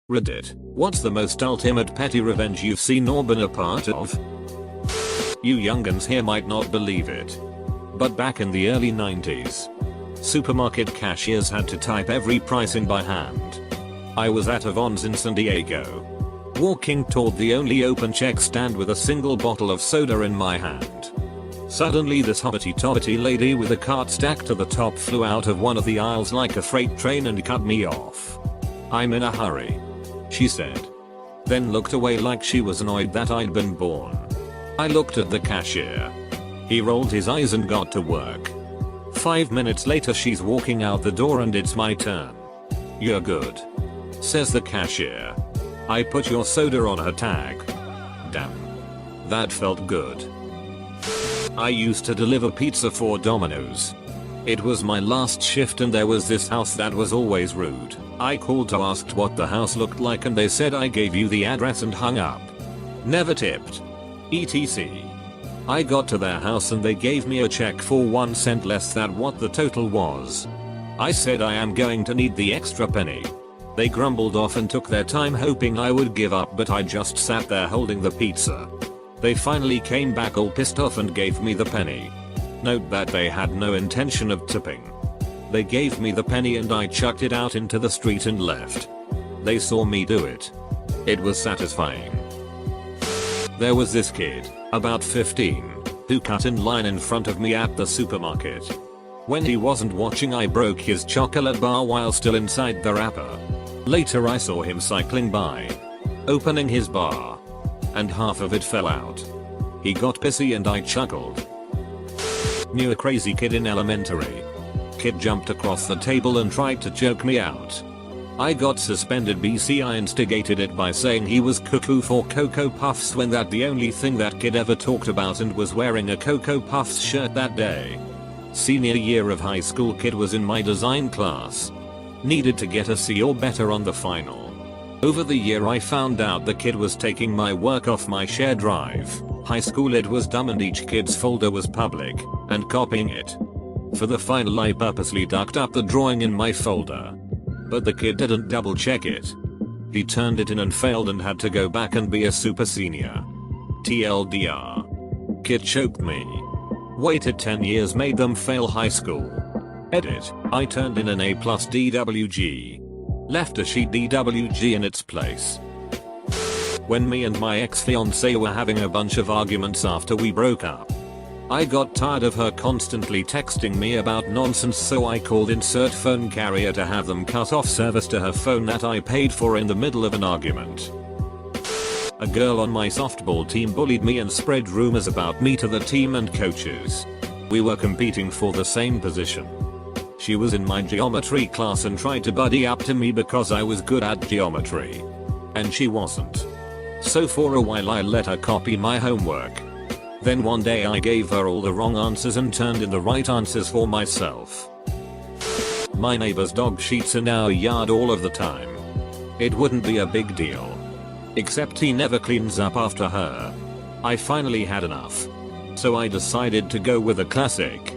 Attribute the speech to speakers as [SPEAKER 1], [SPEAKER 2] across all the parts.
[SPEAKER 1] Reddit, what's the most ultimate petty revenge you've seen or been a part of? You youngins here might not believe it, but back in the early 90s, supermarket cashiers had to type every price in by hand. I was at a Vons in San Diego, walking toward the only open check stand with a single bottle of soda in my hand. Suddenly this hobbity-tobbity lady with a cart stacked to the top flew out of one of the aisles like a freight train and cut me off. "I'm in a hurry," she said, then looked away like she was annoyed that I'd been born. I looked at the cashier. He rolled his eyes and got to work. 5 minutes later she's walking out the door and it's my turn. "You're good," says the cashier. I put "your soda" on her tag. Damn. That felt good. I used to deliver pizza for Domino's. It was my last shift and there was this house that was always rude. I called to ask what the house looked like and they said "I gave you the address" and hung up. Never tipped. etc. I got to their house and they gave me a check for 1 cent less than what the total was. I said I am going to need the extra penny. They grumbled off and took their time hoping I would give up, but I just sat there holding the pizza. They finally came back all pissed off and gave me the penny. Note that they had no intention of tipping. They gave me the penny and I chucked it out into the street and left. They saw me do it. It was satisfying. There was this kid, about 15, who cut in line in front of me at the supermarket. When he wasn't watching I broke his chocolate bar while still inside the wrapper. Later I saw him cycling by, opening his bar, and half of it fell out. He got pissy and I chuckled. Knew a crazy kid in elementary. Kid jumped across the table and tried to choke me out. I got suspended BC. I instigated it by saying he was cuckoo for Cocoa Puffs when that the only thing that kid ever talked about and was wearing a Cocoa Puffs shirt that day. Senior year of high school, kid was in my design class. Needed to get a C or better on the final. Over the year I found out the kid was taking my work off my shared drive. High school it was dumb and each kid's folder was public, and copying it. For the final I purposely ducked up the drawing in my folder. But the kid didn't double check it. He turned it in and failed and had to go back and be a super senior. TLDR. Kid choked me. Waited 10 years made them fail high school. Edit. I turned in an A+ DWG. Left a sheet DWG in its place. When me and my ex-fiancée were having a bunch of arguments after we broke up, I got tired of her constantly texting me about nonsense, so I called insert phone carrier to have them cut off service to her phone that I paid for in the middle of an argument. A girl on my softball team bullied me and spread rumors about me to the team and coaches. We were competing for the same position. She was in my geometry class and tried to buddy up to me because I was good at geometry. And she wasn't. So for a while I let her copy my homework. Then one day I gave her all the wrong answers and turned in the right answers for myself. My neighbor's dog shits in our yard all of the time. It wouldn't be a big deal. Except he never cleans up after her. I finally had enough. So I decided to go with a classic.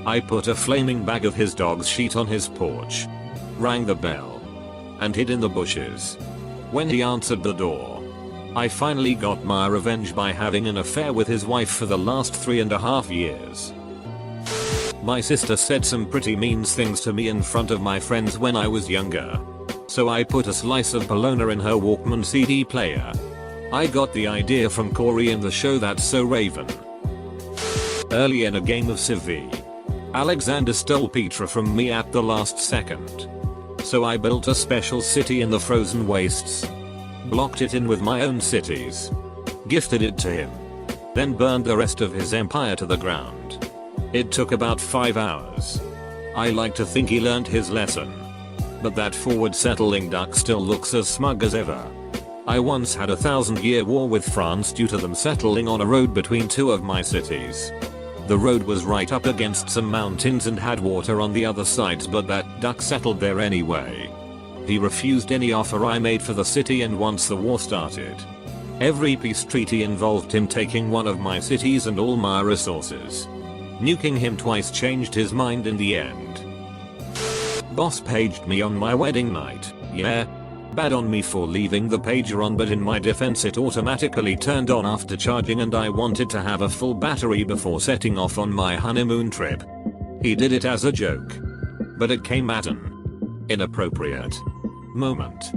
[SPEAKER 1] I put a flaming bag of his dog's shit on his porch, rang the bell, and hid in the bushes. When he answered the door, I finally got my revenge by having an affair with his wife for the last 3.5 years. My sister said some pretty mean things to me in front of my friends when I was younger. So I put a slice of bologna in her Walkman CD player. I got the idea from Corey in the show That's So Raven. Early in a game of Civ V, Alexander stole Petra from me at the last second. So I built a special city in the frozen wastes. Blocked it in with my own cities. Gifted it to him. Then burned the rest of his empire to the ground. It took about 5 hours. I like to think he learned his lesson. But that forward settling duck still looks as smug as ever. I once had a 1,000-year war with France due to them settling on a road between two of my cities. The road was right up against some mountains and had water on the other sides, but that duck settled there anyway. He refused any offer I made for the city, and once the war started, every peace treaty involved him taking one of my cities and all my resources. Nuking him twice changed his mind in the end. Boss paged me on my wedding night. Yeah. Bad on me for leaving the pager on, but in my defense it automatically turned on after charging and I wanted to have a full battery before setting off on my honeymoon trip. He did it as a joke. But it came at an inappropriate moment.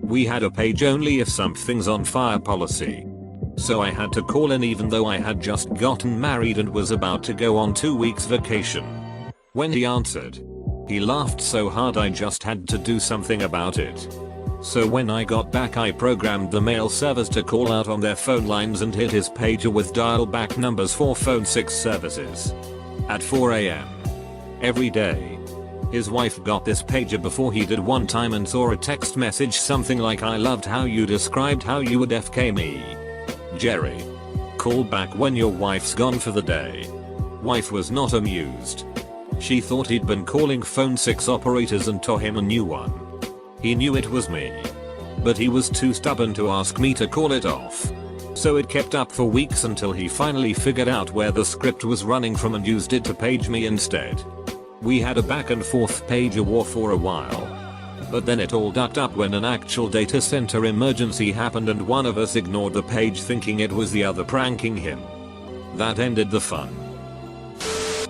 [SPEAKER 1] We had a page only if something's on fire policy. So I had to call in even though I had just gotten married and was about to go on 2 weeks vacation. When he answered, he laughed so hard I just had to do something about it. So when I got back I programmed the mail servers to call out on their phone lines and hit his pager with dial back numbers for phone 6 services. At 4 AM. Every day. His wife got this pager before he did one time and saw a text message something like, "I loved how you described how you would FK me. Jerry. Call back when your wife's gone for the day." Wife was not amused. She thought he'd been calling phone 6 operators and tore him a new one. He knew it was me. But he was too stubborn to ask me to call it off. So it kept up for weeks until he finally figured out where the script was running from and used it to page me instead. We had a back and forth pager war for a while. But then it all ducked up when an actual data center emergency happened and one of us ignored the page thinking it was the other pranking him. That ended the fun.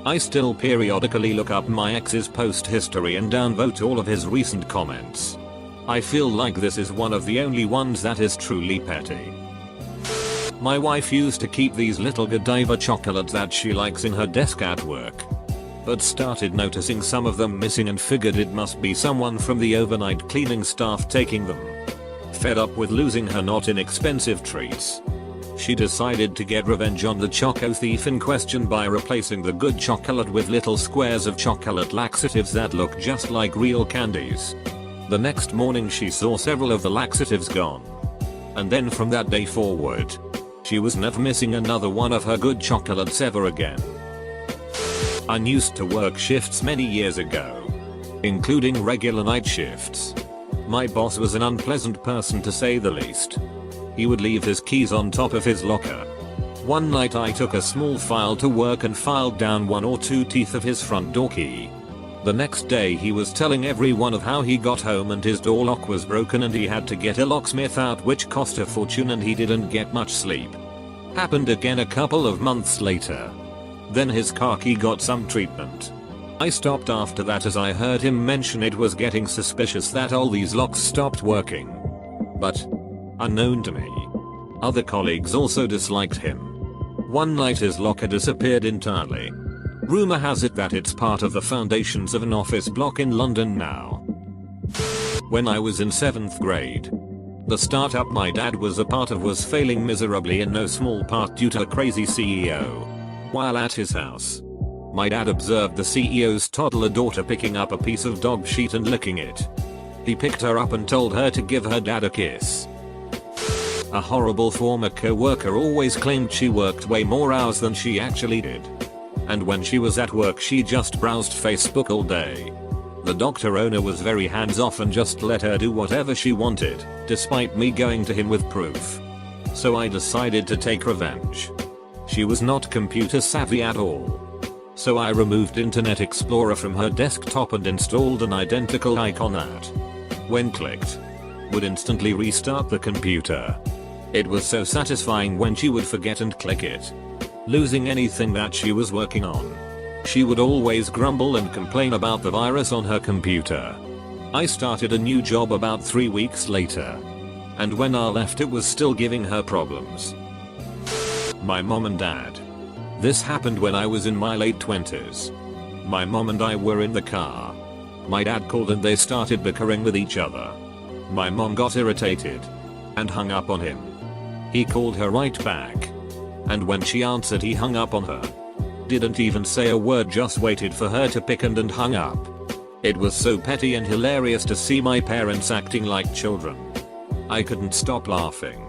[SPEAKER 1] I still periodically look up my ex's post history and downvote all of his recent comments. I feel like this is one of the only ones that is truly petty. My wife used to keep these little Godiva chocolates that she likes in her desk at work. But started noticing some of them missing and figured it must be someone from the overnight cleaning staff taking them. Fed up with losing her not inexpensive treats, she decided to get revenge on the choco thief in question by replacing the good chocolate with little squares of chocolate laxatives that look just like real candies. The next morning she saw several of the laxatives gone. And then from that day forward, she was never missing another one of her good chocolates ever again. I used to work shifts many years ago, including regular night shifts. My boss was an unpleasant person to say the least. He would leave his keys on top of his locker. One night I took a small file to work and filed down 1 or 2 teeth of his front door key. The next day he was telling everyone of how he got home and his door lock was broken and he had to get a locksmith out, which cost a fortune, and he didn't get much sleep. Happened again a couple of months later. Then his car key got some treatment. I stopped after that as I heard him mention it was getting suspicious that all these locks stopped working. But, unknown to me, other colleagues also disliked him. One night his locker disappeared entirely. Rumor has it that it's part of the foundations of an office block in London now. When I was in 7th grade, the startup my dad was a part of was failing miserably in no small part due to a crazy CEO. While at his house, my dad observed the CEO's toddler daughter picking up a piece of dog sheet and licking it. He picked her up and told her to give her dad a kiss. A horrible former co-worker always claimed she worked way more hours than she actually did. And when she was at work she just browsed Facebook all day. The doctor owner was very hands-off and just let her do whatever she wanted, despite me going to him with proof. So I decided to take revenge. She was not computer savvy at all. So I removed Internet Explorer from her desktop and installed an identical icon that, when clicked, would instantly restart the computer. It was so satisfying when she would forget and click it, losing anything that she was working on. She would always grumble and complain about the virus on her computer. I started a new job about 3 weeks later. And when I left it was still giving her problems. My mom and dad. This happened when I was in my late 20s. My mom and I were in the car. My dad called and they started bickering with each other. My mom got irritated and hung up on him. He called her right back. And when she answered he hung up on her. Didn't even say a word, just waited for her to pick and hung up. It was so petty and hilarious to see my parents acting like children. I couldn't stop laughing.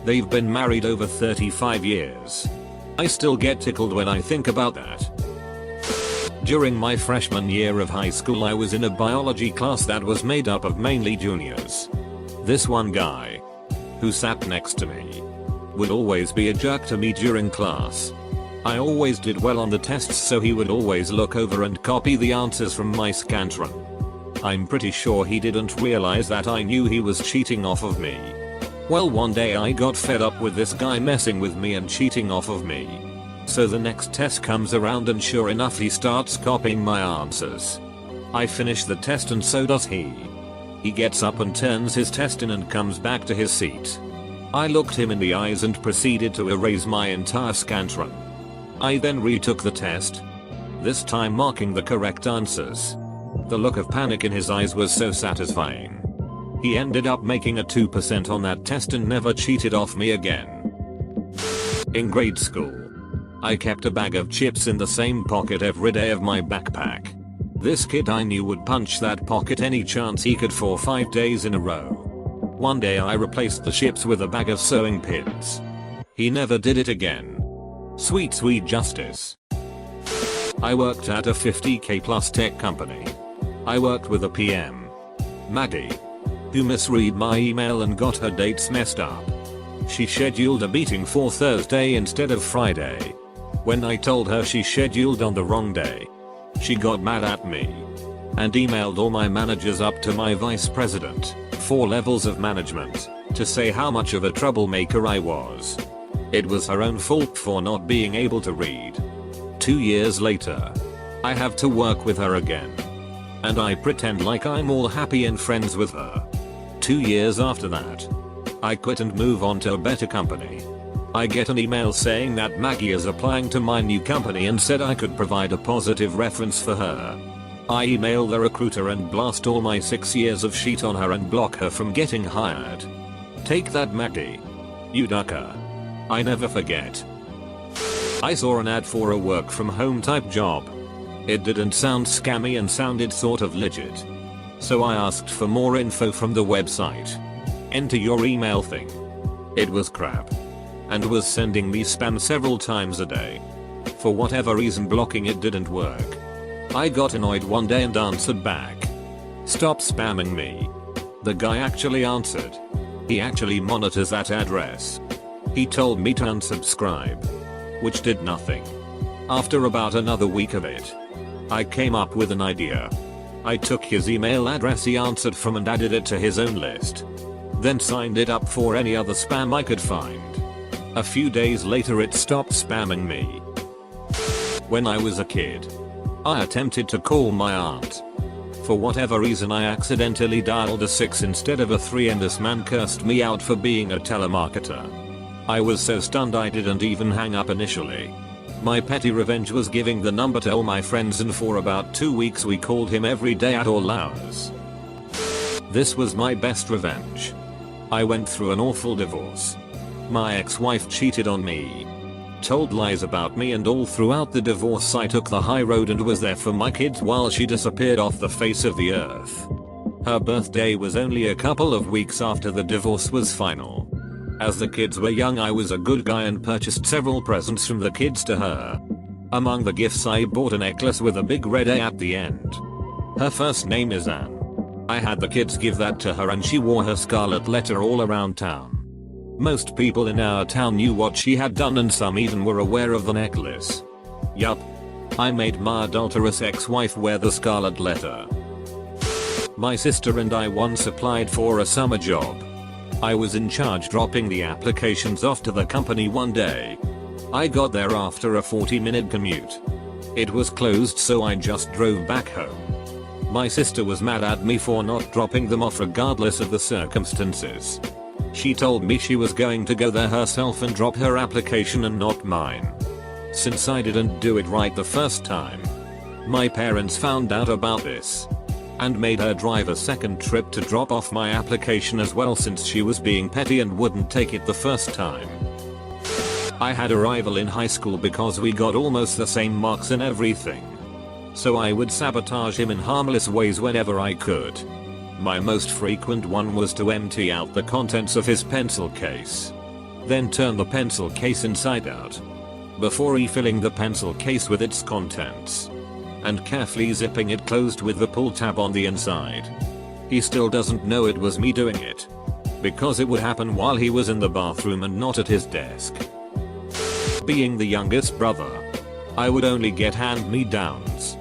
[SPEAKER 1] They've been married over 35 years. I still get tickled when I think about that. During my freshman year of high school I was in a biology class that was made up of mainly juniors. This one guy, who sat next to me, would always be a jerk to me during class. I always did well on the tests so he would always look over and copy the answers from my Scantron. I'm pretty sure he didn't realize that I knew he was cheating off of me. Well, one day I got fed up with this guy messing with me and cheating off of me. So the next test comes around and sure enough he starts copying my answers. I finish the test and so does he. He gets up and turns his test in and comes back to his seat. I looked him in the eyes and proceeded to erase my entire scantron. I then retook the test, this time marking the correct answers. The look of panic in his eyes was so satisfying. He ended up making a 2% on that test and never cheated off me again. In grade school, I kept a bag of chips in the same pocket every day of my backpack. This kid I knew would punch that pocket any chance he could for 5 days in a row. One day I replaced the chips with a bag of sewing pins. He never did it again. Sweet justice. I worked at a 50k plus tech company. I worked with a PM, Maggie, who misread my email and got her dates messed up. She scheduled a meeting for Thursday instead of Friday. When I told her she scheduled on the wrong day, she got mad at me and emailed all my managers up to my vice president, 4 levels of management, to say how much of a troublemaker I was. It was her own fault for not being able to read. 2 years later, I have to work with her again. And I pretend like I'm all happy and friends with her. 2 years after that, I quit and move on to a better company. I get an email saying that Maggie is applying to my new company and said I could provide a positive reference for her. I email the recruiter and blast all my 6 years of shit on her and block her from getting hired. Take that, Maggie. You ducker. I never forget. I saw an ad for a work from home type job. It didn't sound scammy and sounded sort of legit. So I asked for more info from the website. Enter your email thing. It was crap. And was sending me spam several times a day. For whatever reason blocking it didn't work. I got annoyed one day and answered back. Stop spamming me. The guy actually answered. He actually monitors that address. He told me to unsubscribe. Which did nothing. After about another week of it, I came up with an idea. I took his email address he answered from and added it to his own list. Then signed it up for any other spam I could find. A few days later it stopped spamming me. When I was a kid, I attempted to call my aunt. For whatever reason I accidentally dialed a 6 instead of a 3 and this man cursed me out for being a telemarketer. I was so stunned I didn't even hang up initially. My petty revenge was giving the number to all my friends and for about 2 weeks we called him every day at all hours. This was my best revenge. I went through an awful divorce. My ex-wife cheated on me, told lies about me, and all throughout the divorce I took the high road and was there for my kids while she disappeared off the face of the earth. Her birthday was only a couple of weeks after the divorce was final. As the kids were young I was a good guy and purchased several presents from the kids to her. Among the gifts I bought a necklace with a big red A at the end. Her first name is Anne. I had the kids give that to her and she wore her scarlet letter all around town. Most people in our town knew what she had done and some even were aware of the necklace. Yup. I made my adulterous ex-wife wear the scarlet letter. My sister and I once applied for a summer job. I was in charge dropping the applications off to the company one day. I got there after a 40-minute commute. It was closed so I just drove back home. My sister was mad at me for not dropping them off regardless of the circumstances. She told me she was going to go there herself and drop her application and not mine. Since I didn't do it right the first time, my parents found out about this and made her drive a second trip to drop off my application as well since she was being petty and wouldn't take it the first time. I had a rival in high school because we got almost the same marks in everything. So I would sabotage him in harmless ways whenever I could. My most frequent one was to empty out the contents of his pencil case. Then turn the pencil case inside out. Before refilling the pencil case with its contents. And carefully zipping it closed with the pull tab on the inside. He still doesn't know it was me doing it. Because it would happen while he was in the bathroom and not at his desk. Being the youngest brother, I would only get hand-me-downs.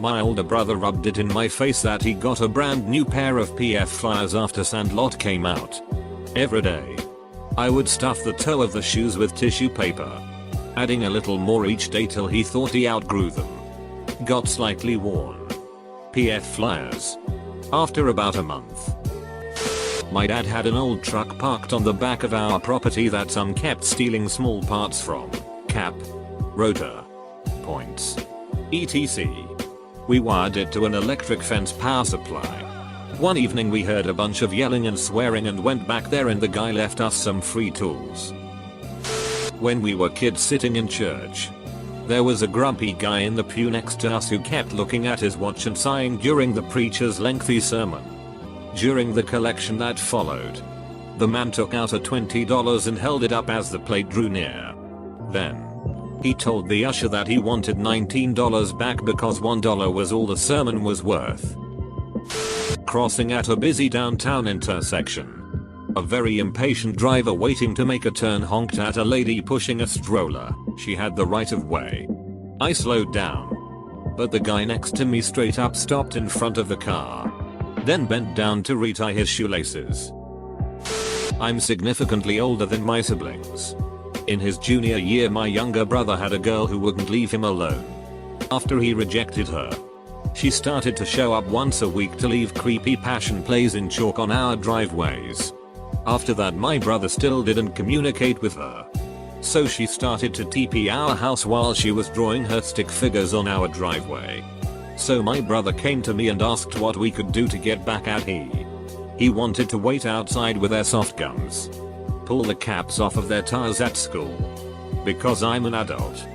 [SPEAKER 1] My older brother rubbed it in my face that he got a brand new pair of PF Flyers after Sandlot came out. Every day, I would stuff the toe of the shoes with tissue paper, adding a little more each day till he thought he outgrew them. Got slightly worn. PF Flyers. After about a month, my dad had an old truck parked on the back of our property that some kept stealing small parts from. Cap, rotor, points, etc. We wired it to an electric fence power supply. One evening we heard a bunch of yelling and swearing and went back there and the guy left us some free tools. When we were kids sitting in church, there was a grumpy guy in the pew next to us who kept looking at his watch and sighing during the preacher's lengthy sermon. During the collection that followed, the man took out a $20 and held it up as the plate drew near. Then, he told the usher that he wanted $19 back because $1 was all the sermon was worth. Crossing at a busy downtown intersection, a very impatient driver waiting to make a turn honked at a lady pushing a stroller. She had the right of way. I slowed down, but the guy next to me straight up stopped in front of the car, then bent down to retie his shoelaces. I'm significantly older than my siblings. In his junior year, my younger brother had a girl who wouldn't leave him alone. After he rejected her, she started to show up once a week to leave creepy passion plays in chalk on our driveways. After that, my brother still didn't communicate with her, so she started to TP our house while she was drawing her stick figures on our driveway. So my brother came to me and asked what we could do to get back at her. He wanted to wait outside with their soft guns, pull the caps off of their tires at school, because I'm an adult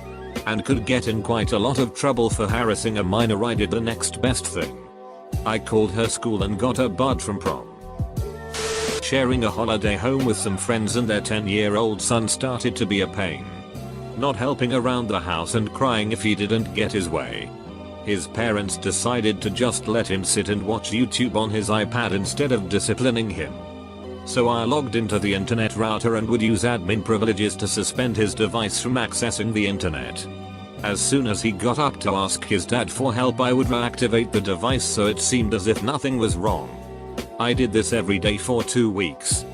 [SPEAKER 1] and could get in quite a lot of trouble for harassing a minor. I did the next best thing. I called her school and got her barred from prom. Sharing a holiday home with some friends and their 10-year-old son started to be a pain. Not helping around the house and crying if he didn't get his way. His parents decided to just let him sit and watch YouTube on his iPad instead of disciplining him. So I logged into the internet router and would use admin privileges to suspend his device from accessing the internet. As soon as he got up to ask his dad for help, I would reactivate the device so it seemed as if nothing was wrong. I did this every day for 2 weeks.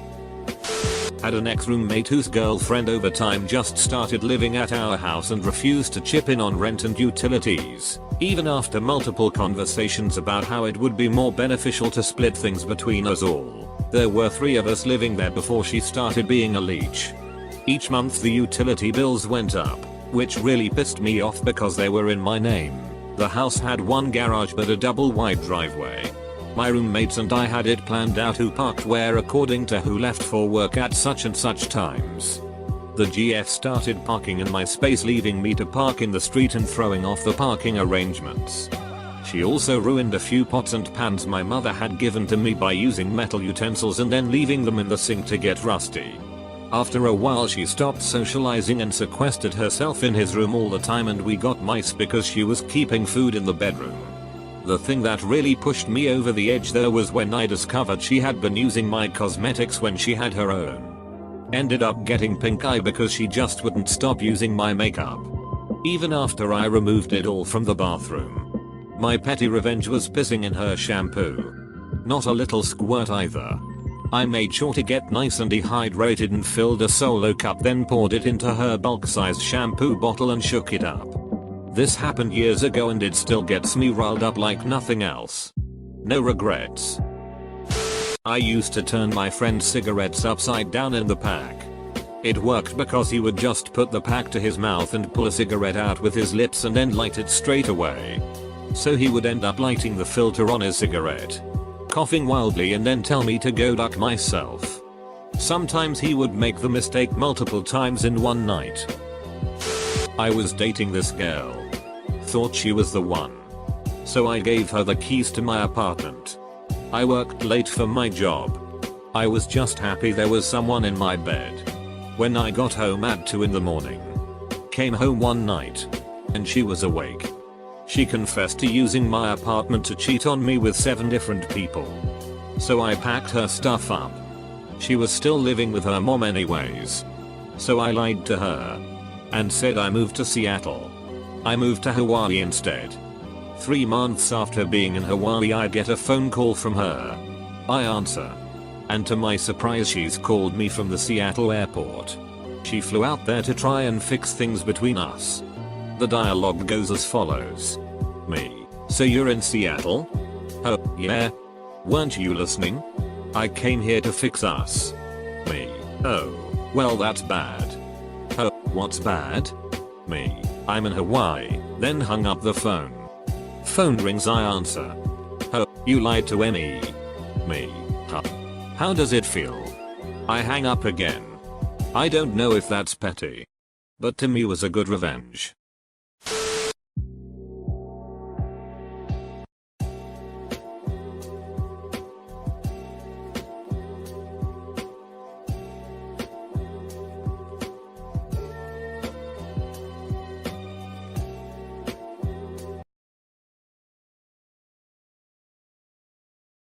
[SPEAKER 1] Had an ex-roommate whose girlfriend over time just started living at our house and refused to chip in on rent and utilities, even after multiple conversations about how it would be more beneficial to split things between us all. There were 3 of us living there before she started being a leech. Each month the utility bills went up, which really pissed me off because they were in my name. The house had 1 garage but a double wide driveway. My roommates and I had it planned out who parked where according to who left for work at such and such times. The GF started parking in my space, leaving me to park in the street and throwing off the parking arrangements. She also ruined a few pots and pans my mother had given to me by using metal utensils and then leaving them in the sink to get rusty. After a while she stopped socializing and sequestered herself in his room all the time, and we got mice because she was keeping food in the bedroom. The thing that really pushed me over the edge though was when I discovered she had been using my cosmetics when she had her own. Ended up getting pink eye because she just wouldn't stop using my makeup, even after I removed it all from the bathroom. My petty revenge was pissing in her shampoo. Not a little squirt either. I made sure to get nice and dehydrated and filled a solo cup, then poured it into her bulk-sized shampoo bottle and shook it up. This happened years ago and it still gets me riled up like nothing else. No regrets. I used to turn my friend's cigarettes upside down in the pack. It worked because he would just put the pack to his mouth and pull a cigarette out with his lips and then light it straight away. So he would end up lighting the filter on his cigarette, coughing wildly, and then tell me to go duck myself. Sometimes he would make the mistake multiple times in one night. I was dating this girl. Thought she was the one. So I gave her the keys to my apartment. I worked late for my job. I was just happy there was someone in my bed. When I got home at 2 in the morning. Came home one night, and she was awake. She confessed to using my apartment to cheat on me with 7 different people. So I packed her stuff up. She was still living with her mom anyways. So I lied to her and said I moved to Seattle. I moved to Hawaii instead. 3 months after being in Hawaii I get a phone call from her. I answer. And to my surprise she's called me from the Seattle airport. She flew out there to try and fix things between us. The dialogue goes as follows. Me. So you're in Seattle? Oh, yeah. Weren't you listening? I came here to fix us. Me. Oh, well that's bad. Oh, what's bad? Me. I'm in Hawaii, then hung up the phone. Phone rings I answer. Oh, you lied to me. Me. Huh. How does it feel? I hang up again. I don't know if that's petty. But to me was a good revenge.